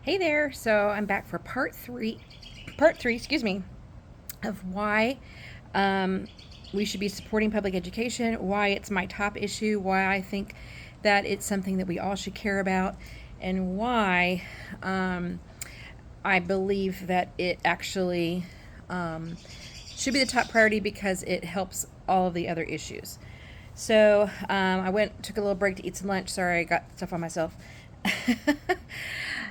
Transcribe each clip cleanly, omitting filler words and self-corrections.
Hey there. So I'm back for part three, excuse me, of why we should be supporting public education, why it's my top issue, why I think that it's something that we all should care about, and why I believe that it actually should be the top priority because it helps all of the other issues. So took a little break to eat some lunch. Sorry, I got stuff on myself.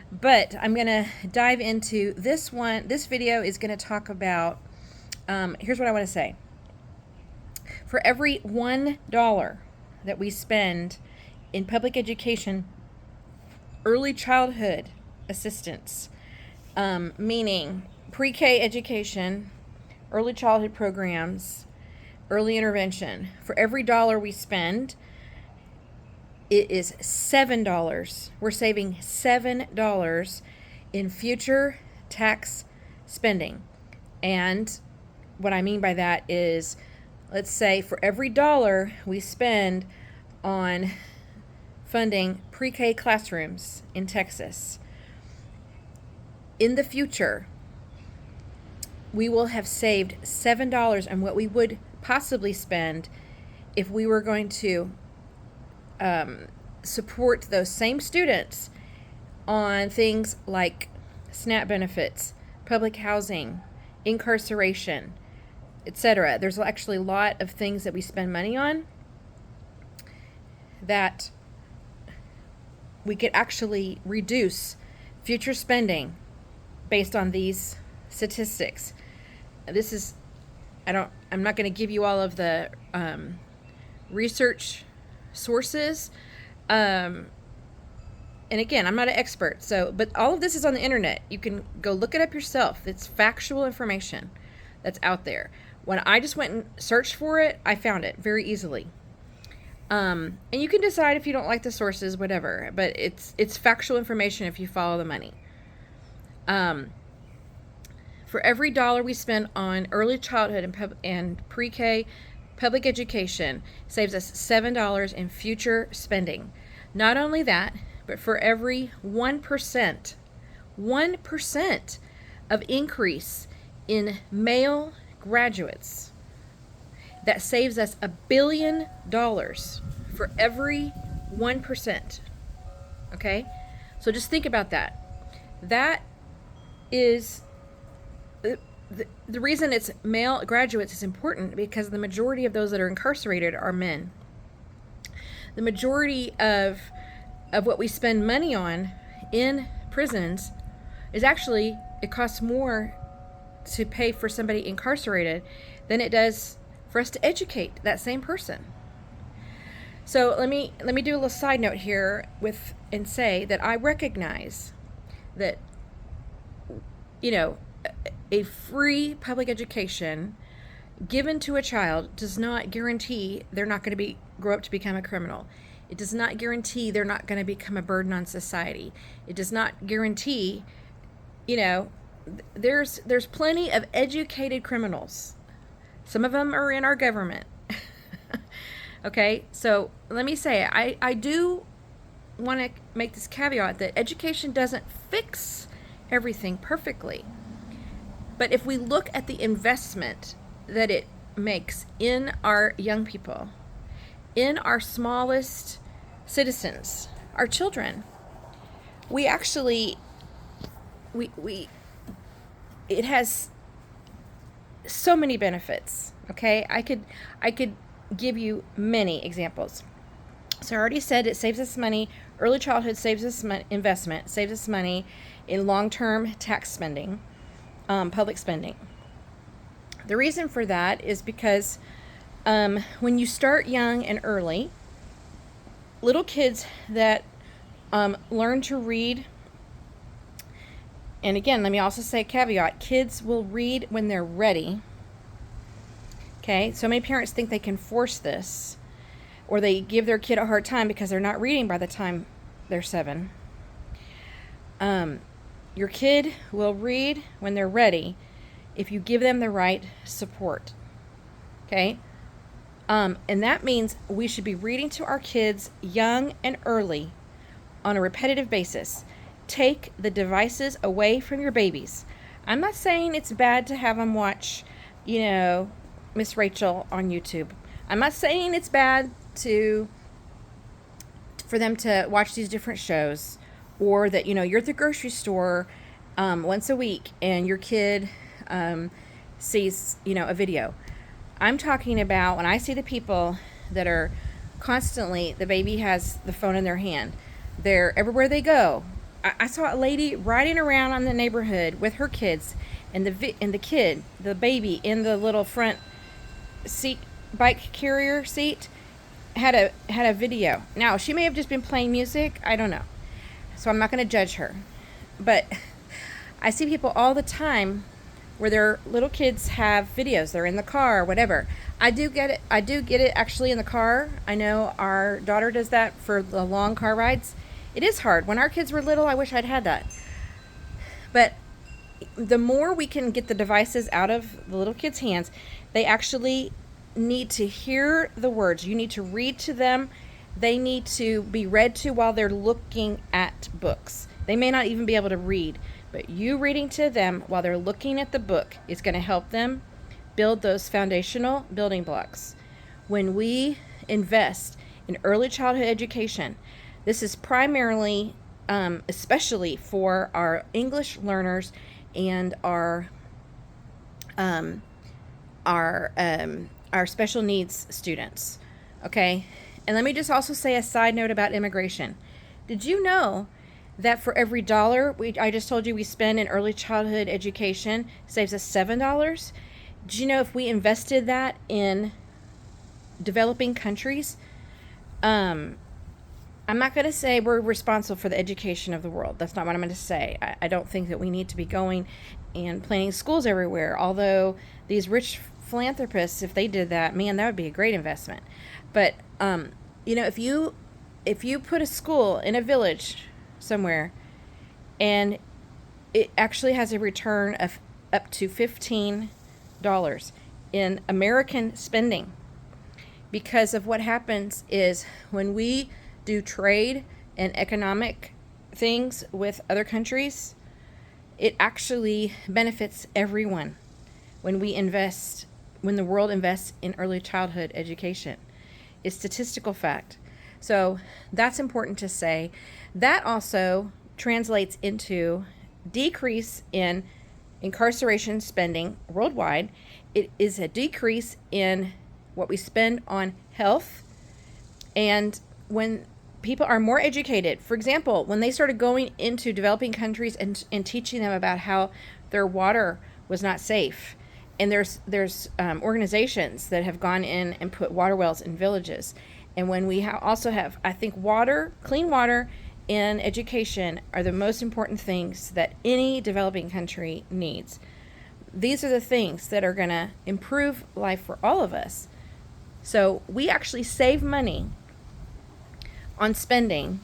But I'm going to dive into this one. This video is going to talk about, here's what I want to say. For every $1 that we spend in public education, early childhood assistance, meaning pre-K education, early childhood programs, early intervention, for every dollar we spend, it is $7. We're saving $7 in future tax spending. And what I mean by that is, let's say for every dollar we spend on funding pre-K classrooms in Texas, in the future, we will have saved $7 on what we would possibly spend if we were going to support those same students on things like SNAP benefits, public housing, incarceration, etc. There's actually a lot of things that we spend money on that we could actually reduce future spending based on these statistics. This is, I'm not going to give you all of the research sources. And again, I'm not an expert, but all of this is on the internet. You can go look it up yourself. It's factual information that's out there. When I just went and searched for it, I found it very easily. And you can decide if you don't like the sources, whatever, but it's factual information if you follow the money. For every dollar we spend on early childhood and pre-K public education, saves us $7 in future spending. Not only that, but for every 1% of increase in male graduates, that saves us $1 billion for every 1%. Okay? So just think about that. That is the reason it's male graduates is important because the majority of those that are incarcerated are men. The majority of what we spend money on in prisons is actually, it costs more to pay for somebody incarcerated than it does for us to educate that same person. So let me do a little side note here and say that I recognize that, a free public education given to a child does not guarantee they're not going to grow up to become a criminal. It does not guarantee they're not going to become a burden on society. It does not guarantee, there's plenty of educated criminals. Some of them are in our government. Okay, so let me say, I do want to make this caveat that education doesn't fix everything perfectly. But if we look at the investment that it makes in our young people, in our smallest citizens, our children, we actually, it has so many benefits. Okay, I could give you many examples. So I already said it saves us money. Early childhood saves us investment, saves us money in long-term tax spending. Public spending. The reason for that is because when you start young and early, little kids that learn to read, and again, let me also say caveat, kids will read when they're ready. Okay, so many parents think they can force this, or they give their kid a hard time because they're not reading by the time they're 7. Your kid will read when they're ready if you give them the right support. Okay? And that means we should be reading to our kids young and early on a repetitive basis. take the devices away from your babies. I'm not saying it's bad to have them watch, Miss Rachel on YouTube. I'm not saying it's bad for them to watch these different shows, or that, you're at the grocery store once a week and your kid sees, a video. I'm talking about when I see the people that are constantly, the baby has the phone in their hand. They're everywhere they go. I saw a lady riding around on the neighborhood with her kids, and the baby in the little front seat, bike carrier seat, had a video. Now, she may have just been playing music. I don't know. So I'm not going to judge her. But I see people all the time where their little kids have videos. They're in the car or whatever. I do get it. I do get it actually in the car. I know our daughter does that for the long car rides. It is hard. When our kids were little, I wish I'd had that. But the more we can get the devices out of the little kids' hands, they actually need to hear the words. You need to read to them. They need to be read to while they're looking at books. They may not even be able to read, but you reading to them while they're looking at the book is going to help them build those foundational building blocks. When we invest in early childhood education, this is primarily, especially for our English learners and our special needs students. Okay, and let me just also say a side note about immigration. Did you know that for every dollar I just told you we spend in early childhood education saves us $7? Did you know if we invested that in developing countries, I'm not going to say we're responsible for the education of the world. That's not what I'm going to say. I don't think that we need to be going and planting schools everywhere. Although these rich philanthropists, if they did that, man, that would be a great investment. But, if you put a school in a village somewhere and it actually has a return of up to $15 in American spending, because of what happens is when we do trade and economic things with other countries, it actually benefits everyone when the world invests in early childhood education. It's statistical fact. So that's important to say. That also translates into decrease in incarceration spending worldwide. It is a decrease in what we spend on health. And when people are more educated, for example, when they started going into developing countries and teaching them about how their water was not safe, and there's organizations that have gone in and put water wells in villages. And when we also have, I think, clean water and education are the most important things that any developing country needs. These are the things that are going to improve life for all of us. So we actually save money on spending,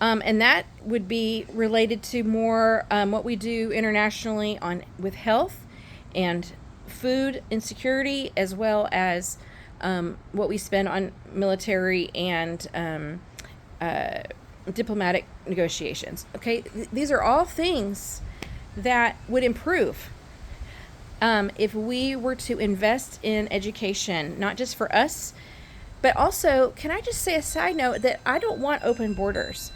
and that would be related to more what we do internationally with health and food insecurity, as well as what we spend on military and diplomatic negotiations. Okay, these are all things that would improve if we were to invest in education, not just for us, but also, can I just say a side note that I don't want open borders.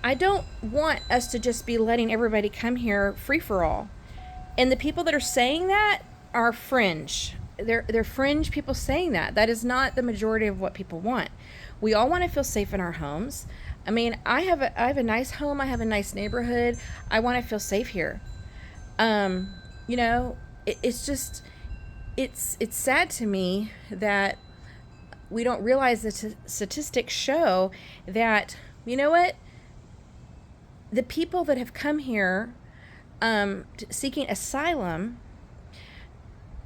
I don't want us to just be letting everybody come here free for all. And the people that are saying that are fringe. They're fringe people saying that. That is not the majority of what people want. We all want to feel safe in our homes. I mean, I have a nice home. I have a nice neighborhood. I want to feel safe here. It's just, it's sad to me that we don't realize that statistics show that, the people that have come here seeking asylum,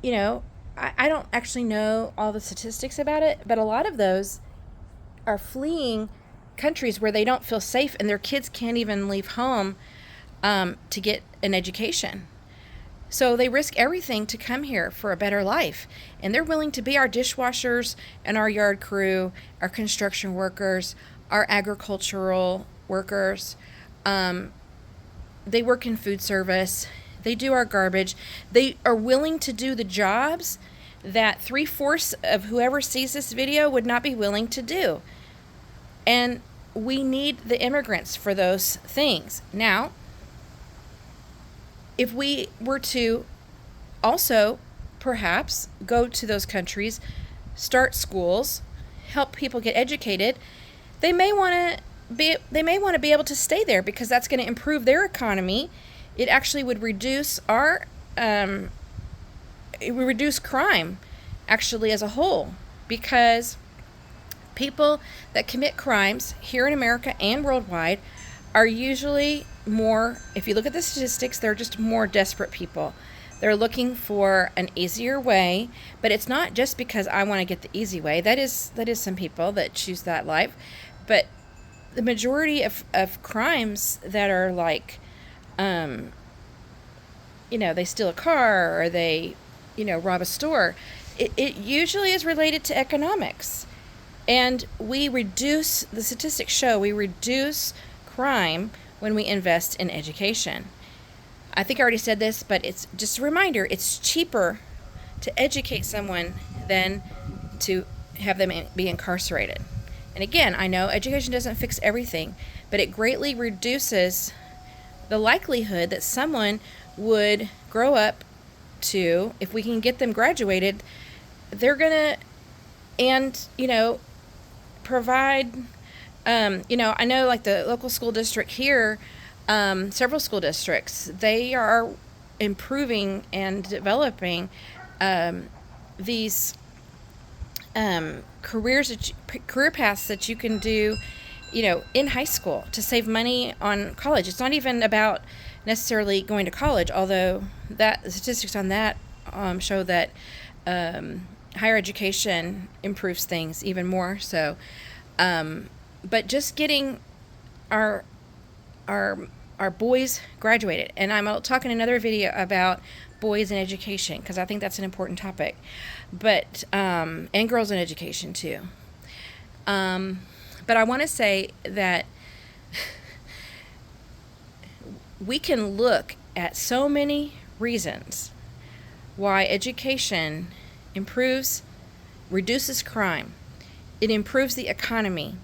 I don't actually know all the statistics about it, but a lot of those are fleeing countries where they don't feel safe and their kids can't even leave home to get an education. So they risk everything to come here for a better life. And they're willing to be our dishwashers and our yard crew, our construction workers, our agricultural workers, They work in food service. They do our garbage. They are willing to do the jobs that 3/4 of whoever sees this video would not be willing to do. And we need the immigrants for those things. Now, if we were to also perhaps go to those countries, start schools, help people get educated, they may want to be able to stay there because that's going to improve their economy. It actually would reduce it would reduce crime actually as a whole, because people that commit crimes here in America and worldwide are usually more, if you look at the statistics, they're just more desperate people. They're looking for an easier way, but it's not just because I want to get the easy way. That is some people that choose that life, but the majority of crimes that are like, they steal a car or they, rob a store, it usually is related to economics. And the statistics show we reduce crime when we invest in education. I think I already said this, but it's just a reminder, it's cheaper to educate someone than to have them be incarcerated. And again, I know education doesn't fix everything, but it greatly reduces the likelihood that someone would grow up to, if we can get them graduated, they're going to, and, provide, I know like the local school district here, several school districts, they are improving and developing these career paths that you can do, in high school to save money on college. It's not even about necessarily going to college, although the statistics on that show that higher education improves things even more so. But just getting our boys graduated, and I'm talking another video about boys in education because I think that's an important topic, but and girls in education too. But I want to say that we can look at so many reasons why education reduces crime. It improves the economy.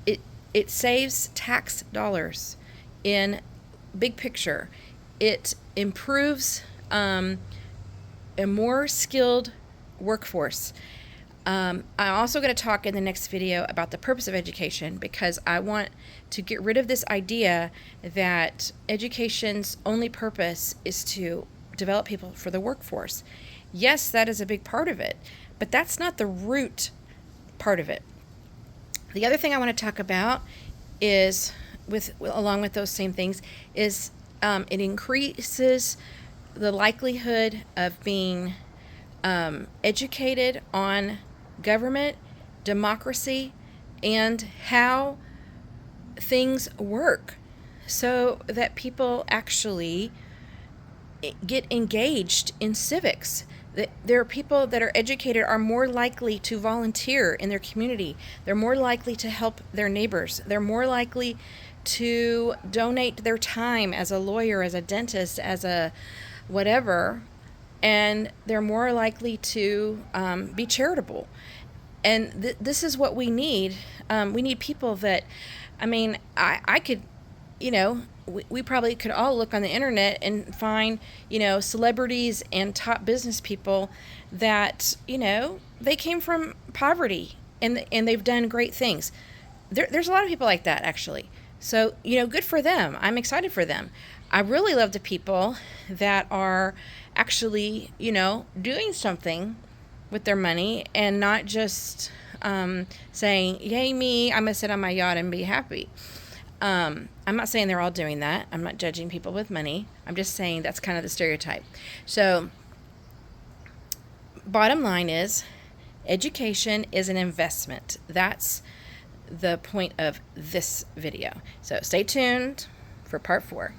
It saves tax dollars in big picture. It improves a more skilled workforce. I'm also going to talk in the next video about the purpose of education, because I want to get rid of this idea that education's only purpose is to develop people for the workforce. Yes, that is a big part of it, but that's not the root part of it. The other thing I want to talk about is, along with those same things, is it increases the likelihood of being educated on government, democracy, and how things work, so that people actually get engaged in civics. There are people that are educated are more likely to volunteer in their community. They're more likely to help their neighbors. They're more likely to donate their time as a lawyer, as a dentist, as a whatever, and they're more likely to be charitable. And this is what we need. We need people that, I could, we probably could all look on the internet and find, celebrities and top business people that, they came from poverty and they've done great things. There's a lot of people like that, actually. So, good for them. I'm excited for them. I really love the people that are actually, doing something with their money and not just saying, yay me, I'm going to sit on my yacht and be happy. I'm not saying they're all doing that. I'm not judging people with money. I'm just saying that's kind of the stereotype. So, bottom line is, education is an investment. That's the point of this video. So stay tuned for part 4.